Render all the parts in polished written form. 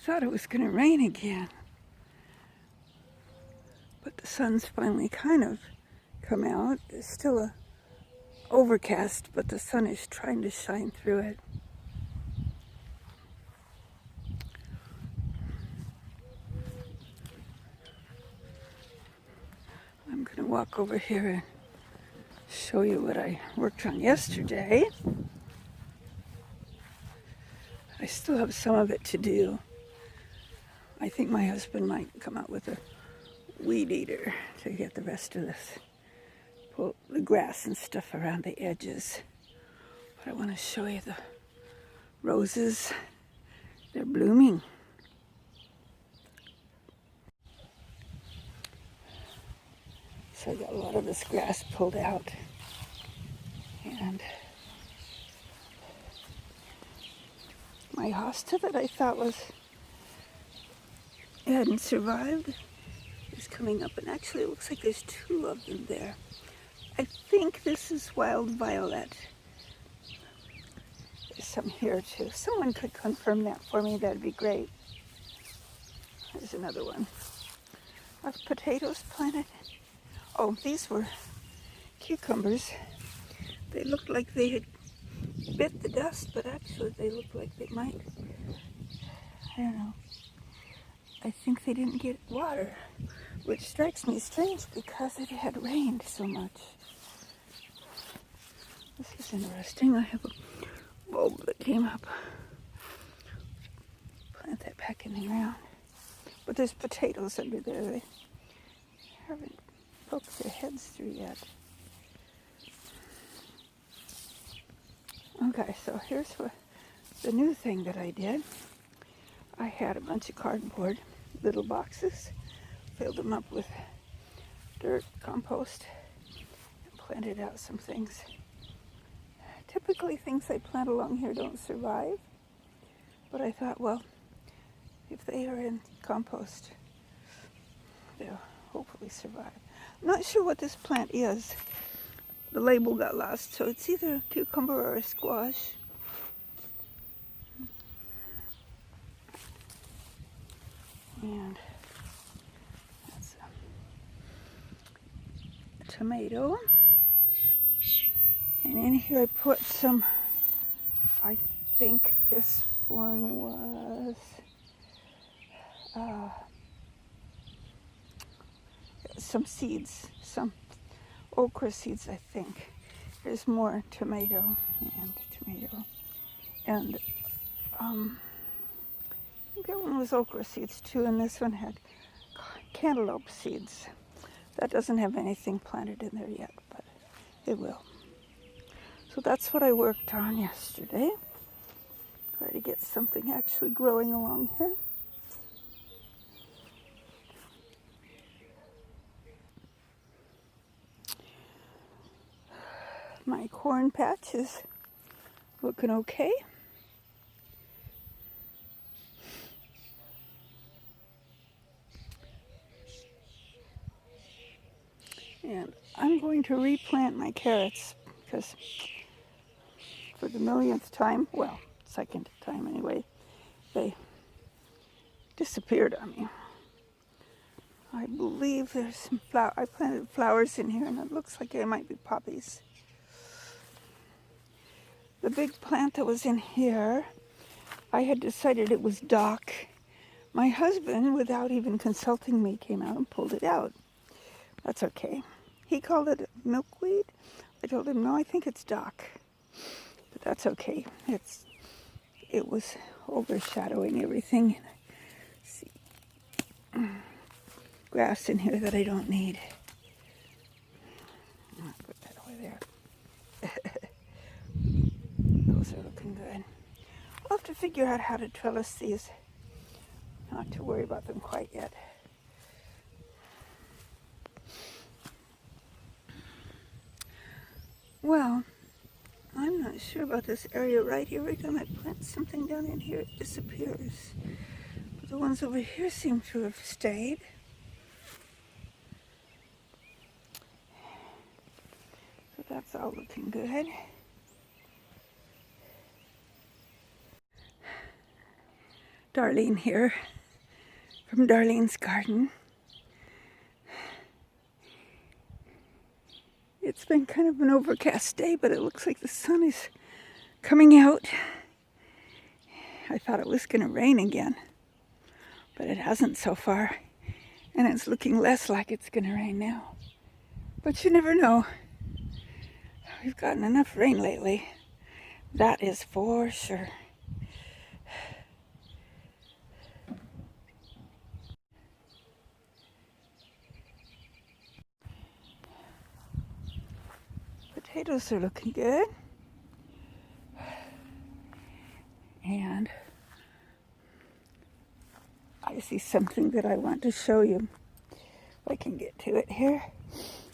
thought it was going to rain again, but the sun's finally kind of come out. There's still a overcast, but the sun is trying to shine through it. I'm going to walk over here and show you what I worked on yesterday. I still have some of it to do. I think my husband might come out with a weed eater to get the rest of this, pull the grass and stuff around the edges. But I want to show you the roses. They're blooming. So I got a lot of this grass pulled out. And my hosta that I thought hadn't survived is coming up, and actually it looks like there's two of them there. I think this is wild violet. There's some here too. If someone could confirm that for me, that'd be great. There's another one. Are potatoes planted? Oh, these were cucumbers. They looked like they had bit the dust, but actually they look like they might, I don't know. I think they didn't get water, which strikes me strange because it had rained so much. This is interesting. I have a bulb that came up. Plant that back in the ground. But there's potatoes under there. They haven't poked their heads through yet. Okay, so here's the new thing that I did. I had a bunch of cardboard, little boxes, filled them up with dirt, compost, and planted out some things. Typically things I plant along here don't survive, but I thought, well, if they are in compost, they'll hopefully survive. I'm not sure what this plant is. The label got lost, so it's either a cucumber or a squash. And that's a tomato. And in here I put some, I think this one was some seeds, some okra seeds, I think. There's more tomato. And I think that one was okra seeds too, and this one had cantaloupe seeds. That doesn't have anything planted in there yet, but it will. So that's what I worked on yesterday. Try to get something actually growing along here. My corn patch is looking okay. And I'm going to replant my carrots because for the millionth time, well, second time anyway, they disappeared on me. I believe there's some I planted flowers in here, and it looks like they might be poppies. The big plant that was in here, I had decided it was dock. My husband, without even consulting me, came out and pulled it out. That's okay. He called it milkweed. I told him, no, I think it's dock. But that's okay. It was overshadowing everything. See, grass in here that I don't need. I'll put that over there. Those are looking good. I'll have to figure out how to trellis these. Not to worry about them quite yet. Well, I'm not sure about this area right here. Every time I plant something down in here, it disappears. But the ones over here seem to have stayed. So that's all looking good. Darlene here from Darlene's Garden. It's been kind of an overcast day, but it looks like the sun is coming out. I thought it was going to rain again, but it hasn't so far, and it's looking less like it's going to rain now. But you never know. We've gotten enough rain lately. That is for sure. Potatoes are looking good. And I see something that I want to show you. If I can get to it here.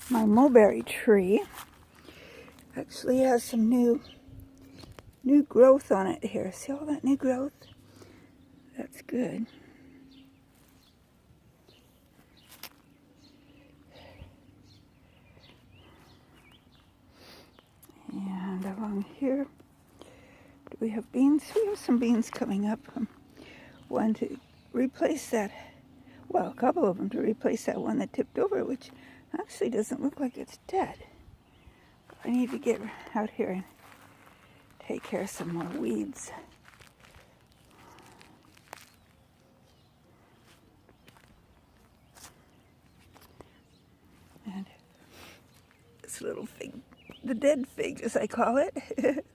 My mulberry tree actually has some new growth on it here. See all that new growth? That's good. And along here, do we have beans? We have some beans coming up. One to replace that, well, a couple of them to replace that one that tipped over, which actually doesn't look like it's dead. I need to get out here and take care of some more weeds. And this little fig, the dead fig as I call it,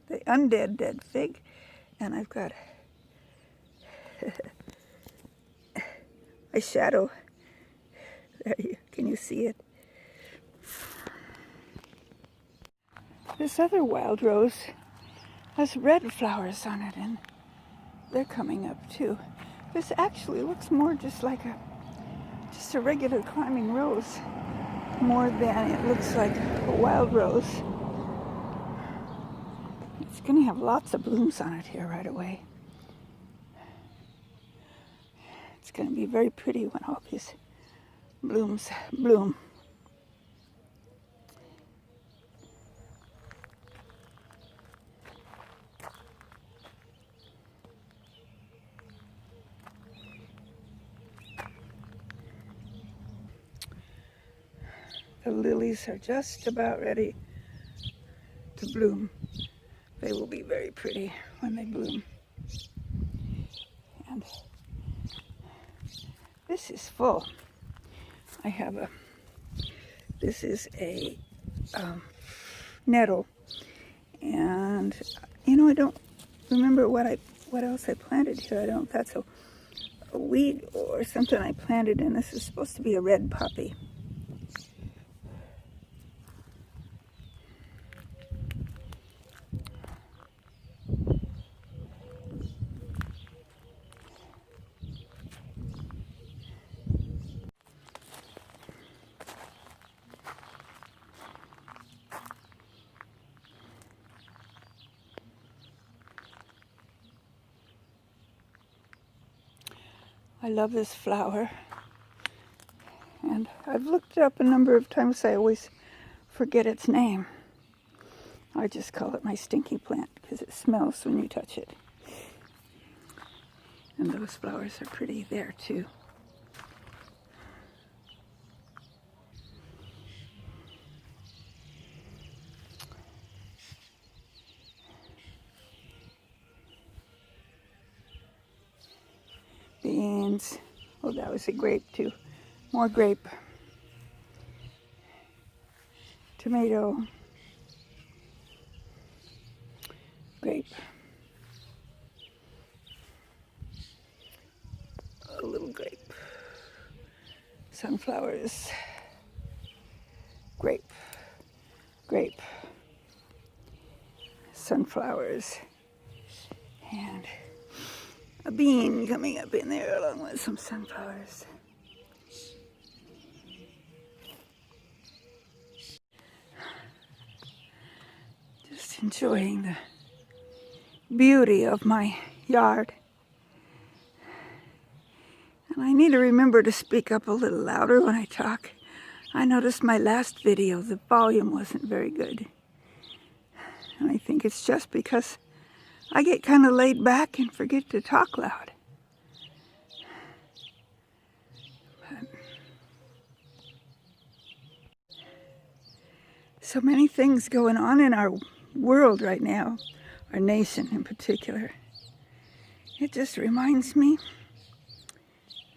the undead dead fig. And I've got my shadow. There can you see it? This other wild rose has red flowers on it, and they're coming up too. This actually looks more just like just a regular climbing rose, more than it looks like a wild rose. It's going to have lots of blooms on it here right away. It's going to be very pretty when all these blooms bloom. The lilies are just about ready to bloom. They will be very pretty when they bloom. And this is full. I have this is a nettle. And, you know, I don't remember what else I planted here. I don't know if that's a weed or something I planted, and this is supposed to be a red poppy. I love this flower, and I've looked it up a number of times. I always forget its name. I just call it my stinky plant because it smells when you touch it. And those flowers are pretty there too. Beans. Oh, that was a grape too. More grape. Tomato. Grape. A little grape. Sunflowers. Grape. Grape. Sunflowers. And a bean coming up in there along with some sunflowers. Just enjoying the beauty of my yard. And I need to remember to speak up a little louder when I talk. I noticed my last video, the volume wasn't very good. And I think it's just because I get kind of laid back and forget to talk loud. So many things going on in our world right now, our nation in particular. It just reminds me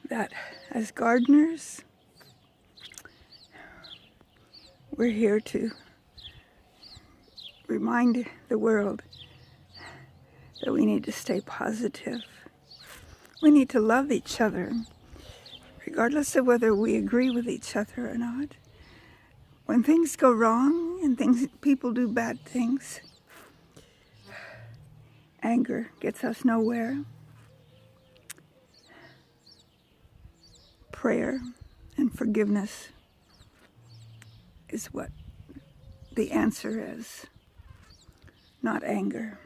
that as gardeners, we're here to remind the world that we need to stay positive. We need to love each other, regardless of whether we agree with each other or not. When things go wrong and people do bad things, anger gets us nowhere. Prayer and forgiveness is what the answer is, not anger.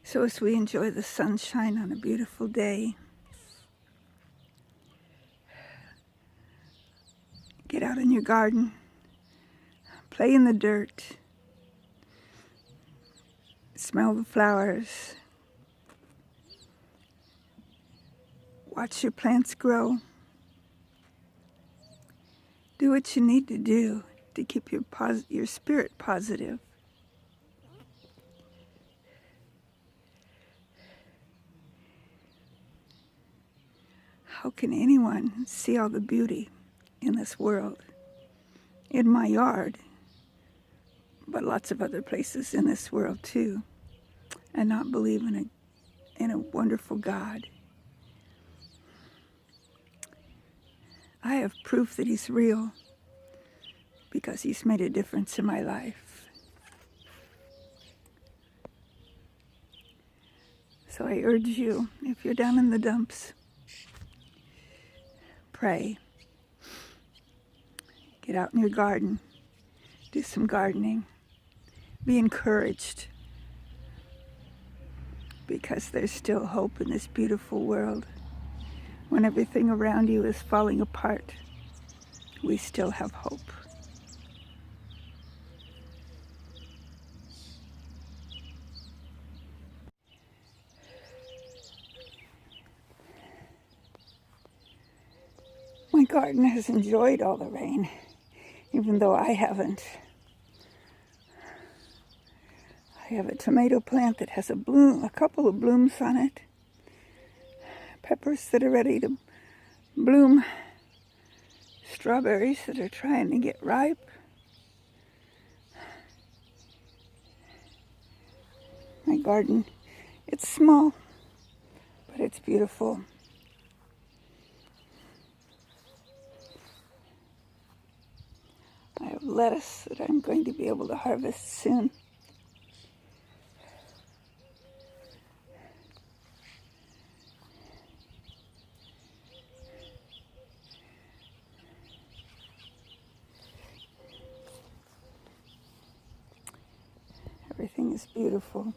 So as we enjoy the sunshine on a beautiful day, get out in your garden, play in the dirt, smell the flowers, watch your plants grow. Do what you need to do to keep your spirit positive. How can anyone see all the beauty in this world, in my yard, but lots of other places in this world too, and not believe in a wonderful God? I have proof that He's real because He's made a difference in my life. So I urge you, if you're down in the dumps, pray. Get out in your garden. Do some gardening. Be encouraged, because there's still hope in this beautiful world. When everything around you is falling apart, we still have hope. My garden has enjoyed all the rain, even though I haven't. I have a tomato plant that has a couple of blooms on it. Peppers that are ready to bloom. Strawberries that are trying to get ripe. My garden, it's small, but it's beautiful. I have lettuce that I'm going to be able to harvest soon. Everything is beautiful.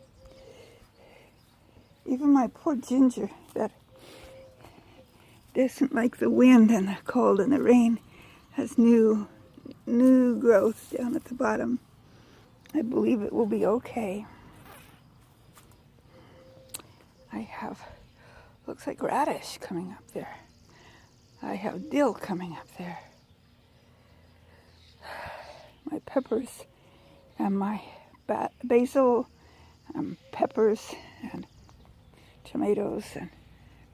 Even my poor ginger that doesn't like the wind and the cold and the rain has new growth down at the bottom. I believe it will be okay. I have, looks like radish coming up there. I have dill coming up there. My peppers and my basil and peppers and tomatoes and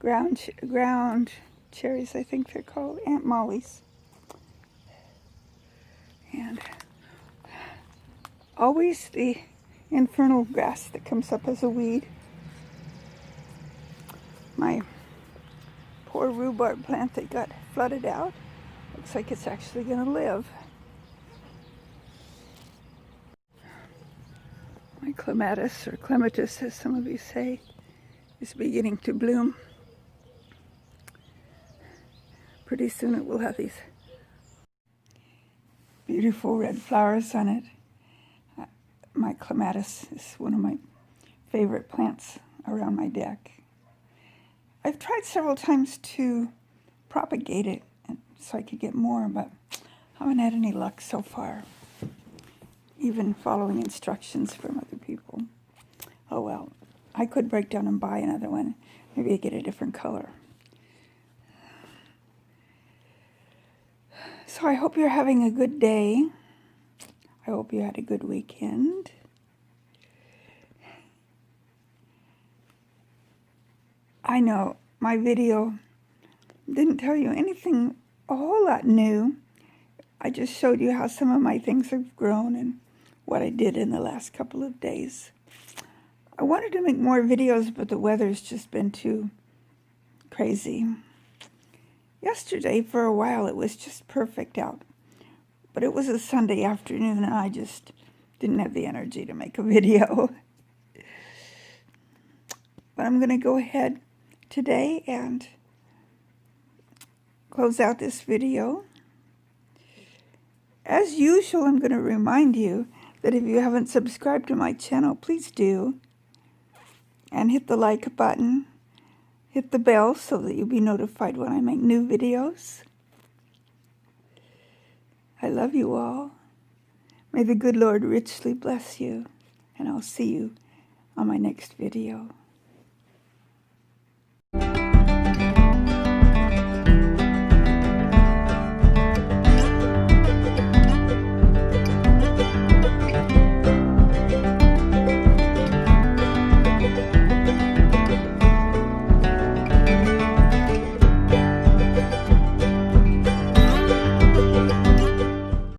ground cherries, I think they're called, Aunt Molly's. And always the infernal grass that comes up as a weed. My poor rhubarb plant that got flooded out looks like it's actually going to live. My clematis, or clematis as some of you say, is beginning to bloom. Pretty soon it will have these beautiful red flowers on it. My clematis is one of my favorite plants around my deck. I've tried several times to propagate it so I could get more, but I haven't had any luck so far, even following instructions from other people. Oh well, I could break down and buy another one. Maybe I get a different color. So I hope you're having a good day. I hope you had a good weekend. I know my video didn't tell you anything a whole lot new. I just showed you how some of my things have grown and what I did in the last couple of days. I wanted to make more videos, but the weather's just been too crazy. Yesterday, for a while, it was just perfect out. But it was a Sunday afternoon, and I just didn't have the energy to make a video. But I'm going to go ahead today and close out this video. As usual, I'm going to remind you that if you haven't subscribed to my channel, please do. And hit the like button. Hit the bell so that you'll be notified when I make new videos. I love you all. May the good Lord richly bless you. And I'll see you on my next video.